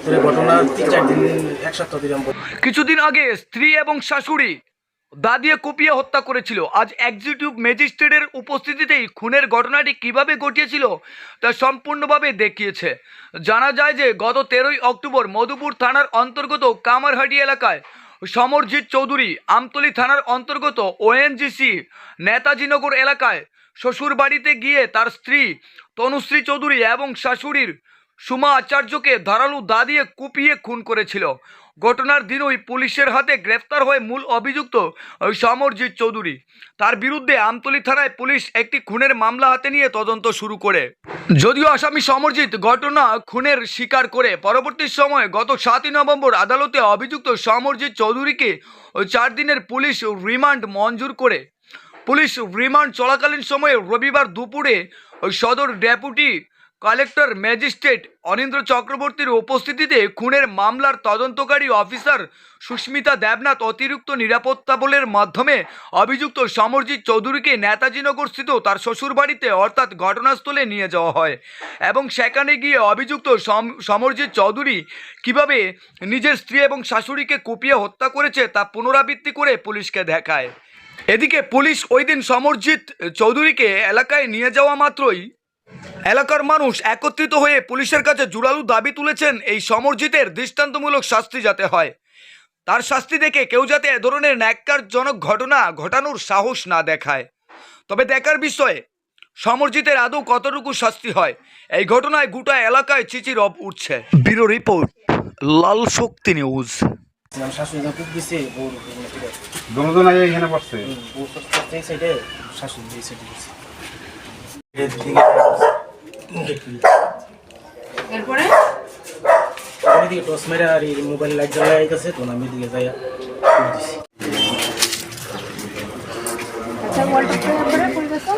ঘটনা 3-4 দিন 1 সপ্তাহ দিলাম। কিছুদিন আগে স্ত্রী এবং শাশুড়ি দা দিয়ে কুপিয়ে হত্যা করেছিল। আজ এক্সিকিউটিভ ম্যাজিস্ট্রেটের উপস্থিতিতেই খুনের ঘটনাটি কিভাবে ঘটিয়েছিল তা সম্পূর্ণভাবে দেখিয়েছে। জানা যায় যে গত 13ই অক্টোবর মধুপুর থানার অন্তর্গত কামারহাটি এলাকায় সমরজিৎ চৌধুরী, আমতলী থানার অন্তর্গত ওএনজিসি নেতাজিনগর এলাকায় শ্বশুর বাড়িতে গিয়ে তার স্ত্রী তনুশ্রী চৌধুরী এবং শাশুড়ির সুমা আচার্যকে ধারালো দা দিয়ে কুপিয়ে খুন করেছিল। ঘটনার দিনই পুলিশের হাতে গ্রেফতার হয়ে মূল অভিযুক্ত সমরজিৎ চৌধুরী। তার বিরুদ্ধে আমতলী থানায় পুলিশ একটি খুনের মামলা হাতে নিয়ে তদন্ত শুরু করে। যদিও আসামি সমরজিৎ ঘটনা খুনের স্বীকার করে পরবর্তী সময়ে গত 7ই নভেম্বর আদালতে অভিযুক্ত সমরজিৎ চৌধুরীকে 4 দিনের পুলিশ রিমান্ড মঞ্জুর করে। পুলিশ রিমান্ড চলাকালীন সময়ে রবিবার দুপুরে সদর ডেপুটি কালেক্টর ম্যাজিস্ট্রেট অনিন্দ্র চক্রবর্তীর উপস্থিতিতে খুনের মামলার তদন্তকারী অফিসার সুস্মিতা দেবনাথ অতিরিক্ত নিরাপত্তা বলের মাধ্যমে অভিযুক্ত সমরজিৎ চৌধুরীকে নেতাজিনগর স্থিত তার শ্বশুরবাড়িতে অর্থাৎ ঘটনাস্থলে নিয়ে যাওয়া হয় এবং সেখানে গিয়ে অভিযুক্ত সমরজিৎ চৌধুরী কিভাবে নিজের স্ত্রী এবং শাশুড়িকে কুপিয়ে হত্যা করেছে তা পুনরাবৃত্তি করে পুলিশকে দেখায়। এদিকে পুলিশ ওই দিন সমরজিৎ চৌধুরীকে এলাকায় নিয়ে যাওয়া মাত্রই এলাকার মানুষ একত্রিত হয়ে পুলিশের কাছে জোরালো দাবি তুলেছেন এই সমরজিতের দৃষ্টান্তমূলক শাস্তি যাতে হয়। তার শাস্তি দেখে কেউ যাতে এ ধরনের ন্যাক্কারজনক ঘটনা ঘটানোর সাহস না দেখায়। তবে দেখার বিষয়ে সমরজিতের আদৌ কতটুকু শাস্তি হয়। এই ঘটনায় গোটা এলাকায় চিচির রব উঠছে। ব্যুরো রিপোর্ট, লাল শক্তি নিউজ। শাশুড়ি যখন দিছে বউর দুজন আগে এখানে পড়ছে বউ করতে সাইডে শাশুড়ি দিয়ে সাইডে দিছে। এরপরে আমি দিকে টস মেরে আর এই মোবাইল লাইট জ্বালাই গেছে তো আমি দিকে যাই দিছি। আচ্ছা ওয়ালটা পরে পরিবেশন